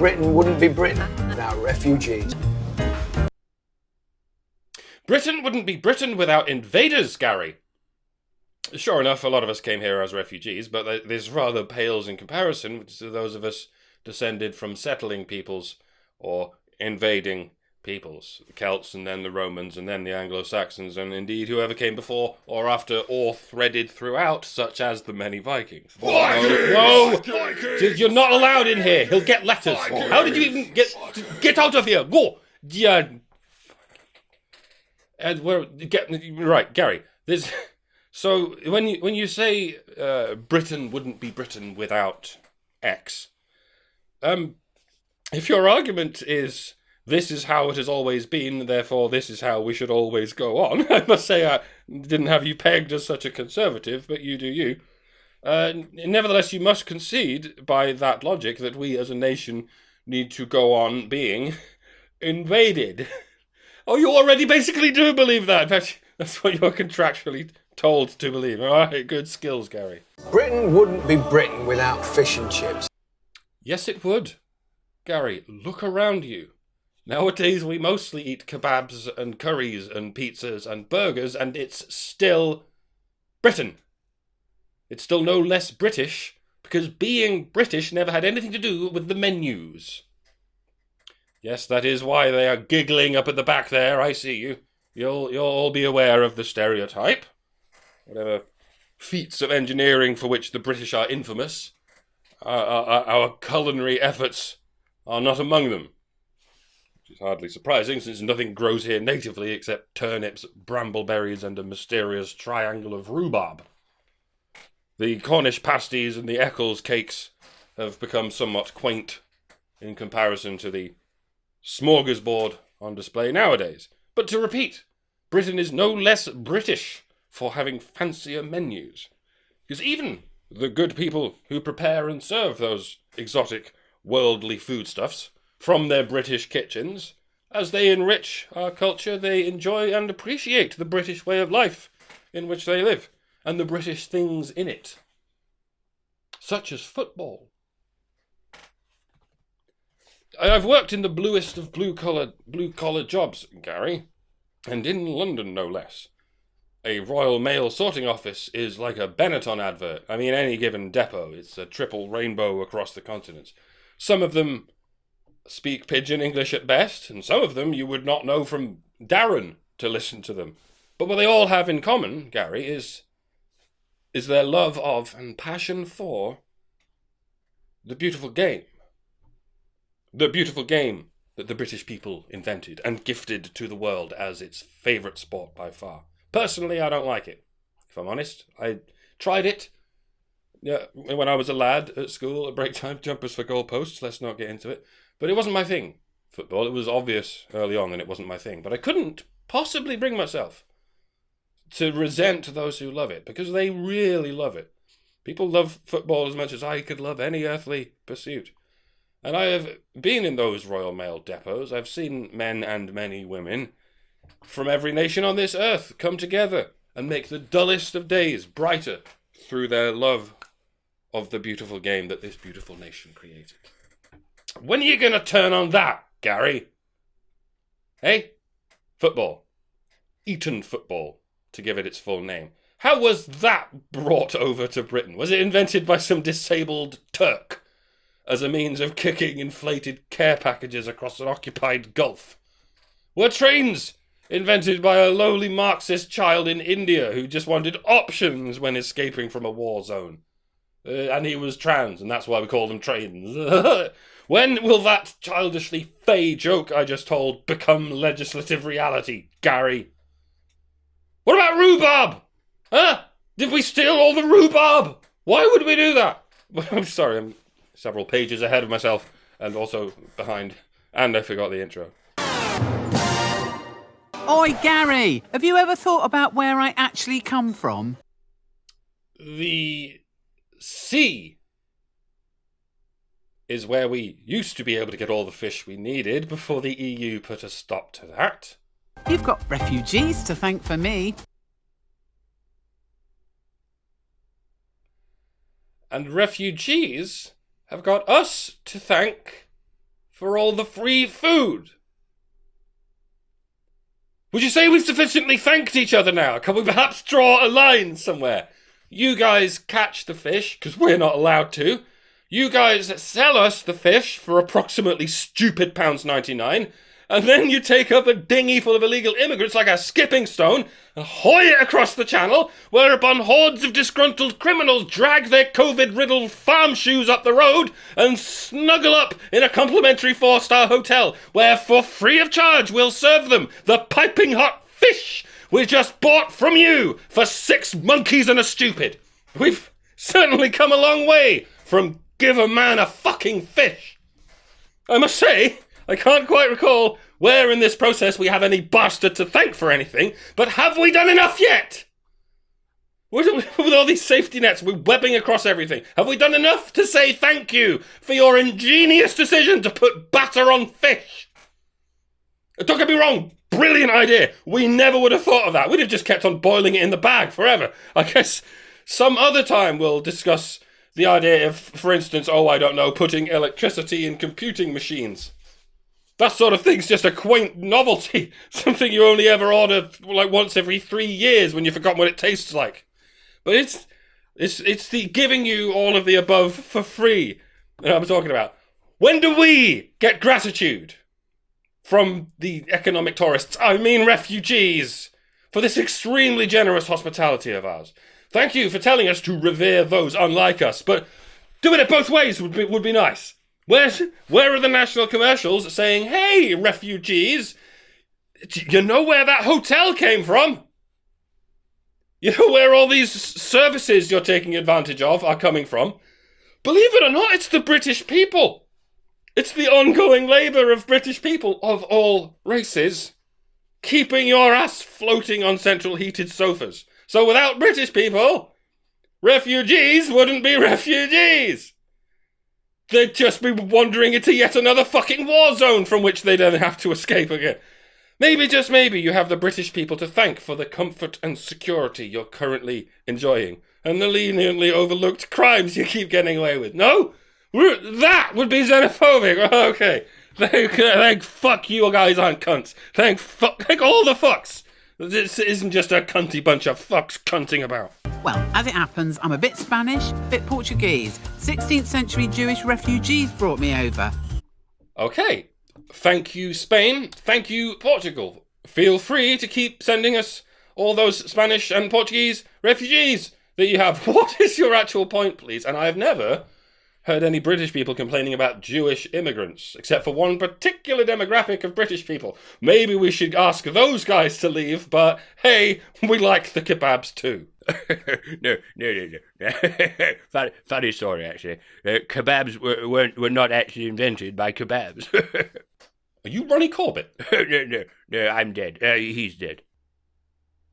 Britain wouldn't be Britain without refugees. Britain wouldn't be Britain without invaders, Gary. Sure enough, a lot of us came here as refugees, but this rather pales in comparison to those of us descended from settling peoples or invading peoples. The Celts, and then the Romans, and then the Anglo-Saxons, and indeed whoever came before or after or threaded throughout, such as the many Vikings. No! You're not allowed in here! He'll get letters! How did you even get out of here? Go! Yeah. And right, Gary. So when you say Britain wouldn't be Britain without X, if your argument is this is how it has always been, therefore this is how we should always go on, I must say I didn't have you pegged as such a conservative, but you do you. Nevertheless, you must concede by that logic that we as a nation need to go on being invaded. Oh, you already basically do believe that. That's what you're contractually told to believe. All right, good skills, Gary. Britain wouldn't be Britain without fish and chips. Yes, it would. Gary, look around you. Nowadays, we mostly eat kebabs and curries and pizzas and burgers, and it's still Britain. It's still no less British, because being British never had anything to do with the menus. Yes, that is why they are giggling up at the back there, I see you. You'll all be aware of the stereotype. Whatever feats of engineering for which the British are infamous, our culinary efforts are not among them. Which is hardly surprising, since nothing grows here natively except turnips, brambleberries, and a mysterious triangle of rhubarb. The Cornish pasties and the Eccles cakes have become somewhat quaint in comparison to the smorgasbord on display nowadays. But to repeat, Britain is no less British for having fancier menus. Because even the good people who prepare and serve those exotic, worldly foodstuffs from their British kitchens, as they enrich our culture, they enjoy and appreciate the British way of life in which they live, and the British things in it, such as football. I've worked in the bluest of blue-collar jobs, Gary, and in London no less. A Royal Mail sorting office is like a Benetton advert. I mean, any given depot, it's a triple rainbow across the continent. Some of them speak pidgin English at best, and some of them you would not know from Darren to listen to them. But what they all have in common, Gary, is their love of and passion for the beautiful game. The beautiful game that the British people invented and gifted to the world as its favourite sport by far. Personally, I don't like it, if I'm honest. I tried it when I was a lad at school at break time, jumpers for goalposts, let's not get into it. But it wasn't my thing, football. It was obvious early on that it wasn't my thing. But I couldn't possibly bring myself to resent those who love it, because they really love it. People love football as much as I could love any earthly pursuit. And I have been in those Royal Mail depots. I've seen men and many women from every nation on this earth come together and make the dullest of days brighter through their love of the beautiful game that this beautiful nation created. When are you going to turn on that, Gary? Hey? Football. Eton football, to give it its full name. How was that brought over to Britain? Was it invented by some disabled Turk as a means of kicking inflated care packages across an occupied gulf? Were trains invented by a lowly Marxist child in India who just wanted options when escaping from a war zone? And he was trans, and that's why we call them trains. When will that childishly fey joke I just told become legislative reality, Gary? What about rhubarb? Huh? Did we steal all the rhubarb? Why would we do that? I'm sorry, I'm several pages ahead of myself, and also behind, and I forgot the intro. Oi, Gary, have you ever thought about where I actually come from? The sea is where we used to be able to get all the fish we needed before the EU put a stop to that. You've got refugees to thank for me. And refugees have got us to thank for all the free food. Would you say we've sufficiently thanked each other now? Can we perhaps draw a line somewhere? You guys catch the fish, because we're not allowed to. You guys sell us the fish for approximately stupid £99, and then you take up a dinghy full of illegal immigrants like a skipping stone and hoy it across the channel, whereupon hordes of disgruntled criminals drag their COVID-riddled farm shoes up the road and snuggle up in a complimentary 4-star hotel, where for free of charge we'll serve them the piping hot fish we just bought from you for 6 monkeys and a stupid. We've certainly come a long way from give a man a fucking fish. I must say, I can't quite recall where in this process we have any bastard to thank for anything, but have we done enough yet? With all these safety nets, we're webbing across everything. Have we done enough to say thank you for your ingenious decision to put batter on fish? Don't get me wrong, brilliant idea. We never would have thought of that. We'd have just kept on boiling it in the bag forever. I guess some other time we'll discuss the idea of, for instance, putting electricity in computing machines. That sort of thing's just a quaint novelty. Something you only ever order like once every 3 years when you've forgotten what it tastes like. But it's the giving you all of the above for free that I'm talking about. When do we get gratitude from the economic tourists, I mean refugees, for this extremely generous hospitality of ours? Thank you for telling us to revere those unlike us, but doing it both ways would be nice. Where are the national commercials saying, hey, refugees, you know where that hotel came from? You know where all these services you're taking advantage of are coming from? Believe it or not, it's the British people. It's the ongoing labour of British people of all races, keeping your ass floating on central heated sofas. So without British people, refugees wouldn't be refugees. They'd just be wandering into yet another fucking war zone from which they then have to escape again. Maybe, just maybe, you have the British people to thank for the comfort and security you're currently enjoying, and the leniently overlooked crimes you keep getting away with. No? That would be xenophobic. Okay. Thank fuck you guys aren't cunts. Thank all the fucks. This isn't just a cunty bunch of fucks cunting about. Well, as it happens, I'm a bit Spanish, a bit Portuguese. 16th century Jewish refugees brought me over. Okay. Thank you, Spain. Thank you, Portugal. Feel free to keep sending us all those Spanish and Portuguese refugees that you have. What is your actual point, please? And I've never heard any British people complaining about Jewish immigrants, except for one particular demographic of British people. Maybe we should ask those guys to leave, but hey, we like the kebabs too. No. Funny story, actually. Kebabs were not actually invented by kebabs. Are you Ronnie Corbett? No, I'm dead. He's dead.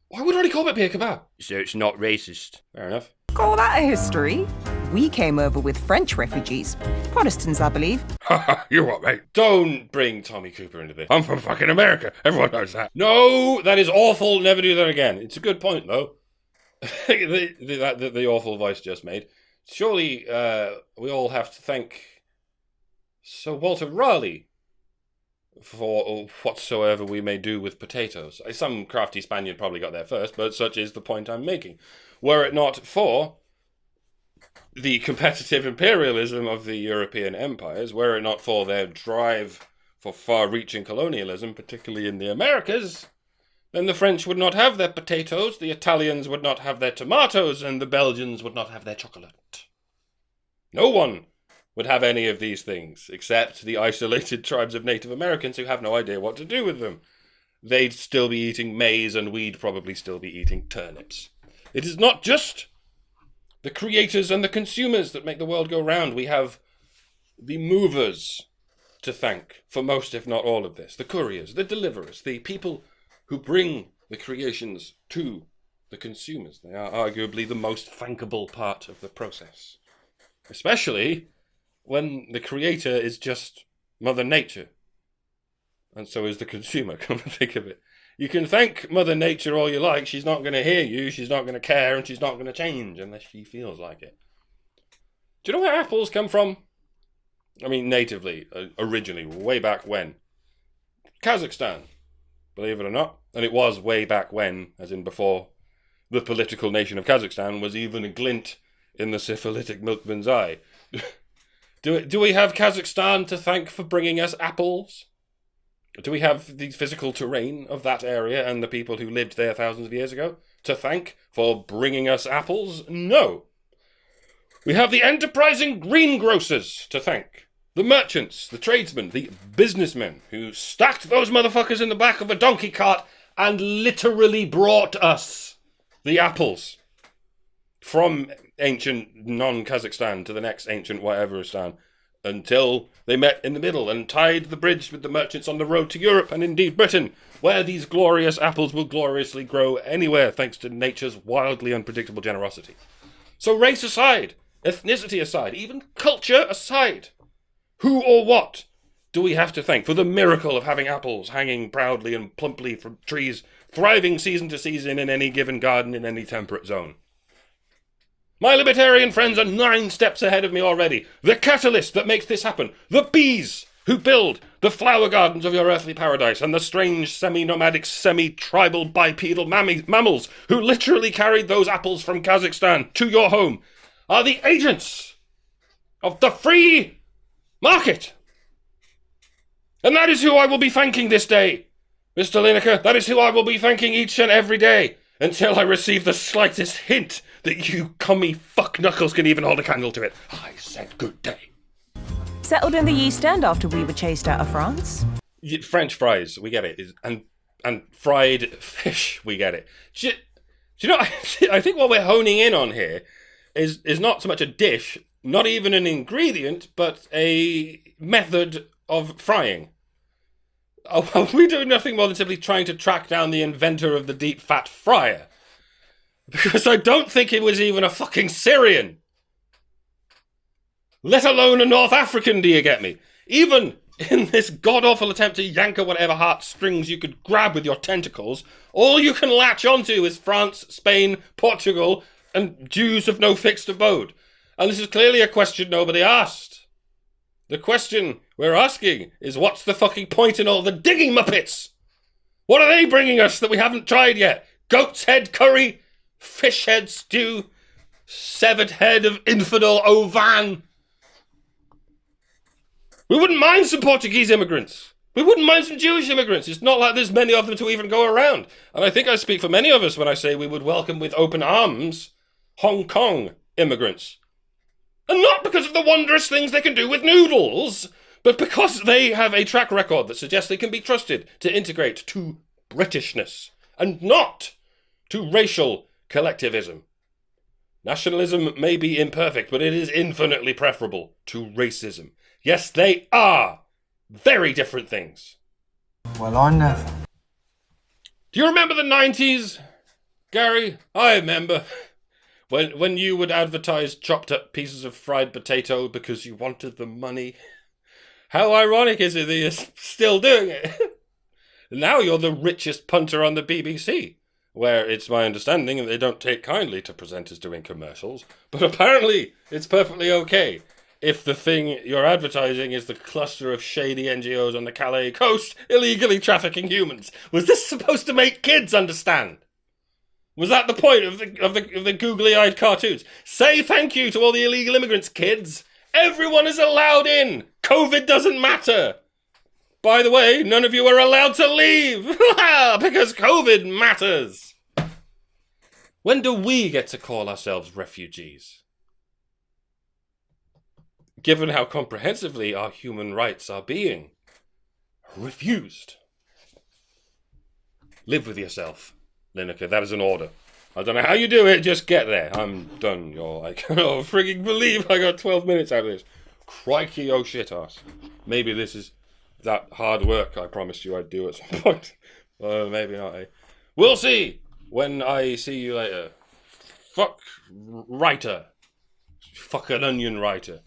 Why would Ronnie Corbett be a kebab? So it's not racist. Fair enough. Call that a history? We came over with French refugees. Protestants, I believe. You what, mate? Don't bring Tommy Cooper into this. I'm from fucking America. Everyone knows that. No, that is awful. Never do that again. It's a good point, though. the awful voice just made. Surely we all have to thank Sir Walter Raleigh for whatsoever we may do with potatoes. Some crafty Spaniard probably got there first, but such is the point I'm making. Were it not for the competitive imperialism of the European empires, were it not for their drive for far-reaching colonialism, particularly in the Americas, then the French would not have their potatoes, the Italians would not have their tomatoes, and the Belgians would not have their chocolate. No one would have any of these things, except the isolated tribes of Native Americans who have no idea what to do with them. They'd still be eating maize, and we'd probably still be eating turnips. It is not just the creators and the consumers that make the world go round. We have the movers to thank for most, if not all of this. The couriers, the deliverers, the people who bring the creations to the consumers. They are arguably the most thankable part of the process. Especially when the creator is just Mother Nature. And so is the consumer, come to think of it. You can thank Mother Nature all you like. She's not going to hear you, she's not going to care, and she's not going to change unless she feels like it. Do you know where apples come from? I mean, natively, originally, way back when. Kazakhstan, believe it or not. And it was way back when, as in before the political nation of Kazakhstan was even a glint in the syphilitic milkman's eye. Do we have Kazakhstan to thank for bringing us apples? Do we have the physical terrain of that area and the people who lived there thousands of years ago to thank for bringing us apples? No. We have the enterprising greengrocers to thank. The merchants, the tradesmen, the businessmen who stacked those motherfuckers in the back of a donkey cart and literally brought us the apples from ancient non-Kazakhstan to the next ancient whateveristan until they met in the middle and tied the bridge with the merchants on the road to Europe and indeed Britain, where these glorious apples will gloriously grow anywhere thanks to nature's wildly unpredictable generosity. So race aside, ethnicity aside, even culture aside, who or what do we have to thank for the miracle of having apples hanging proudly and plumply from trees, thriving season to season in any given garden in any temperate zone? My libertarian friends are 9 steps ahead of me already. The catalyst that makes this happen. The bees who build the flower gardens of your earthly paradise, and the strange semi-nomadic, semi-tribal bipedal mammals who literally carried those apples from Kazakhstan to your home, are the agents of the free market. And that is who I will be thanking this day, Mr. Lineker. That is who I will be thanking each and every day until I receive the slightest hint that you commie fuck-knuckles can even hold a candle to it. I said good day. Settled in the East End after we were chased out of France? French fries, we get it. And fried fish, we get it. Do you know, I think what we're honing in on here is not so much a dish, not even an ingredient, but a method of frying. Are we doing nothing more than simply trying to track down the inventor of the deep fat fryer? Because I don't think it was even a fucking Syrian. Let alone a North African, do you get me? Even in this god-awful attempt to yank at whatever heartstrings you could grab with your tentacles, all you can latch onto is France, Spain, Portugal, and Jews of no fixed abode. And this is clearly a question nobody asked. The question we're asking is, what's the fucking point in all the digging muppets? What are they bringing us that we haven't tried yet? Goat's head curry? Fish head stew? Severed head of infidel Ovan? We wouldn't mind some Portuguese immigrants. We wouldn't mind some Jewish immigrants. It's not like there's many of them to even go around. And I think I speak for many of us when I say we would welcome with open arms Hong Kong immigrants. And not because of the wondrous things they can do with noodles, but because they have a track record that suggests they can be trusted to integrate to Britishness and not to racial collectivism. Nationalism may be imperfect, but it is infinitely preferable to racism. Yes, they are very different things. Well, I never. Do you remember the 90s, Gary? I remember. When you would advertise chopped up pieces of fried potato because you wanted the money. How ironic is it that you're still doing it? Now you're the richest punter on the BBC, where it's my understanding that they don't take kindly to presenters doing commercials, but apparently it's perfectly okay if the thing you're advertising is the cluster of shady NGOs on the Calais coast illegally trafficking humans. Was this supposed to make kids understand? Was that the point of the googly-eyed cartoons? Say thank you to all the illegal immigrants, kids. Everyone is allowed in. COVID doesn't matter. By the way, none of you are allowed to leave because COVID matters. When do we get to call ourselves refugees? Given how comprehensively our human rights are being refused. Live with yourself, Lineker. That is an order. I don't know how you do it, just get there. I'm done, y'all. I cannot frigging believe I got 12 minutes out of this. Crikey, oh shit ass. Maybe this is that hard work I promised you I'd do at some point. Maybe not, eh? We'll see when I see you later. Fuck writer. Fuck an onion writer.